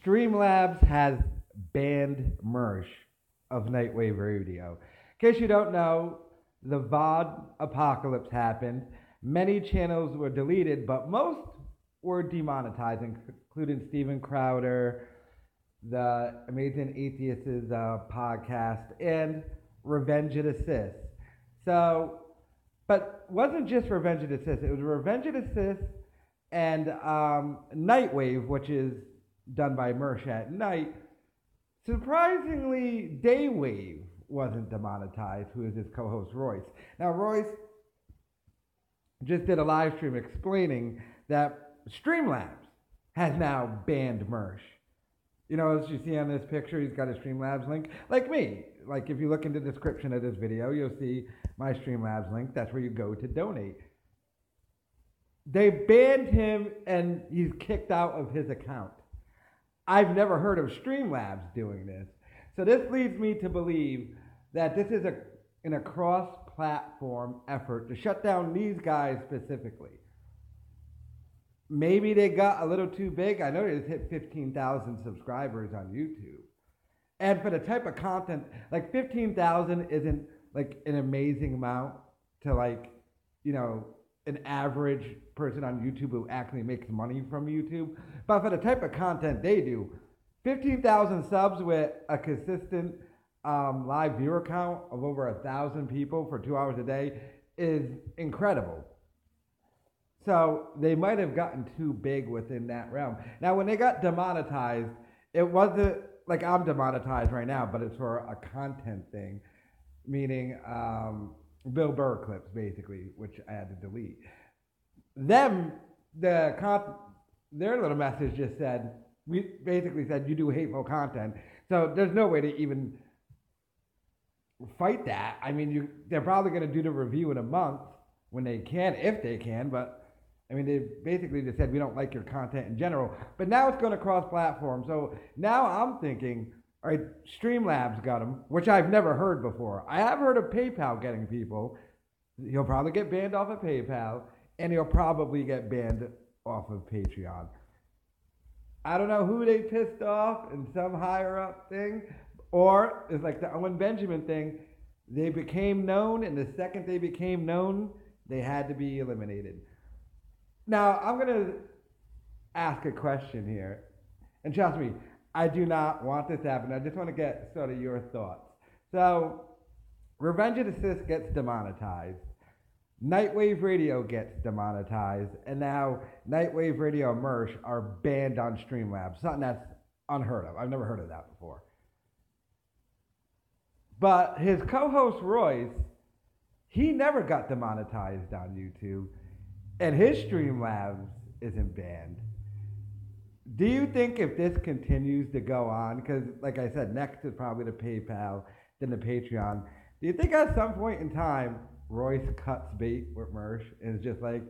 Streamlabs has banned Mersh of Nightwave Radio. In case you don't know, the VOD apocalypse happened. Many channels were deleted, but most were demonetized, including Steven Crowder, the Amazing Atheists' podcast, and Revenge of the Sis. So, but wasn't just Revenge of the Sis. It was Revenge of the Sis and Nightwave, which is done by Mersh at night. Surprisingly, Daywave wasn't demonetized, who is his co-host Royce. Now, Royce just did a live stream explaining that Streamlabs has now banned Mersh. You know, as you see on this picture, he's got a Streamlabs link. Like me. Like, if you look in the description of this video, you'll see my Streamlabs link. That's where you go to donate. They banned him, and he's kicked out of his account. I've never heard of Streamlabs doing this. So this leads me to believe that this is in a cross-platform effort to shut down these guys specifically. Maybe they got a little too big. I know they just hit 15,000 subscribers on YouTube. And for the type of content, like 15,000 isn't like an amazing amount to like, you know, an average person on YouTube who actually makes money from YouTube. But for the type of content they do, 15,000 subs with a consistent live viewer count of over 1,000 people for 2 hours a day is incredible. So they might have gotten too big within that realm. Now, when they got demonetized, it wasn't like I'm demonetized right now, but it's for a content thing, meaning Bill Burr clips, basically, which I had to delete. Their little message just said, we basically said, you do hateful content. So there's no way to even fight that. I mean, they're probably going to do the review in a month when they can, if they can, but I mean, they basically just said, we don't like your content in general. But now it's going to cross-platform. So now I'm thinking, all right, Streamlabs got him, which I've never heard before. I have heard of PayPal getting people. He'll probably get banned off of PayPal, and he'll probably get banned off of Patreon. I don't know who they pissed off in some higher-up thing, or it's like the Owen Benjamin thing. They became known, and the second they became known, they had to be eliminated. Now, I'm going to ask a question here. And trust me, I do not want this to happen. I just want to get sort of your thoughts. So, Revenge of the Sis gets demonetized. Nightwave Radio gets demonetized. And now Nightwave Radio and Mersh are banned on Streamlabs. Something that's unheard of. I've never heard of that before. But his co-host Royce, he never got demonetized on YouTube. And his Streamlabs isn't banned. Do you think if this continues to go on, because like I said, next is probably the PayPal, then the Patreon, do you think at some point in time, Royce cuts bait with Mersh and is just like,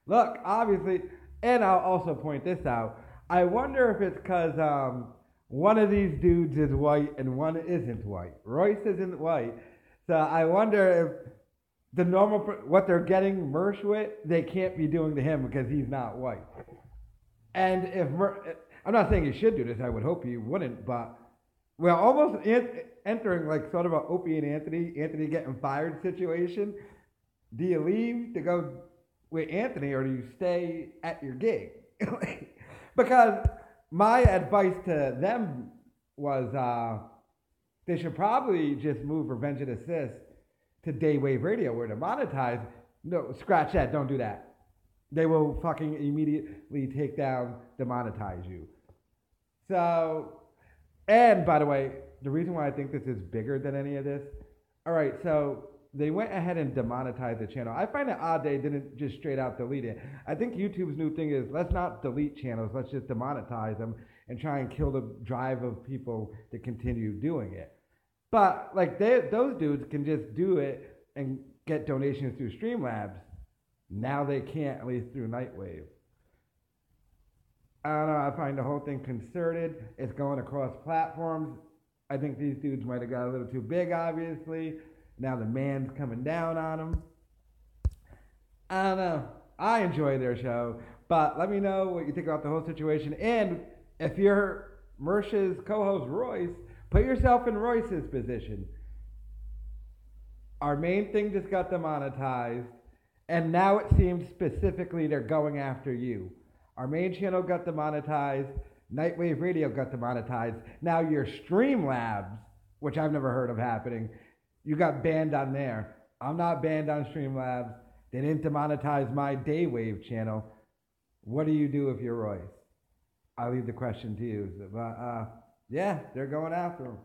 look, obviously, and I'll also point this out, I wonder if it's because one of these dudes is white and one isn't white. Royce isn't white. So I wonder if the normal, what they're getting Mersh with, they can't be doing to him because he's not white. And if I'm not saying he should do this, I would hope he wouldn't, but we're almost entering like sort of an Opie and Anthony getting fired situation. Do you leave to go with Anthony or do you stay at your gig? Because my advice to them was they should probably just move Revenge of the Sis to Daywave Radio where they're monetized. No, scratch that. Don't do that. They will fucking immediately take down, demonetize you. So, and by the way, the reason why I think this is bigger than any of this, all right, so they went ahead and demonetized the channel. I find it odd they didn't just straight out delete it. I think YouTube's new thing is let's not delete channels, let's just demonetize them and try and kill the drive of people to continue doing it. But like those dudes can just do it and get donations through Streamlabs. Now they can't, at least through Nightwave. I don't know, I find the whole thing concerted. It's going across platforms. I think these dudes might have got a little too big, obviously. Now the man's coming down on them. I don't know. I enjoy their show. But let me know what you think about the whole situation. And if you're Mersh's co-host Royce, put yourself in Royce's position. Our main thing just got demonetized, and now it seems specifically they're going after you. Our main channel got demonetized. Nightwave Radio got demonetized. Now your Streamlabs, which I've never heard of happening, you got banned on there. I'm not banned on Streamlabs. They didn't demonetize my Daywave channel. What do you do if you're Royce? I'll leave the question to you. But yeah, they're going after him.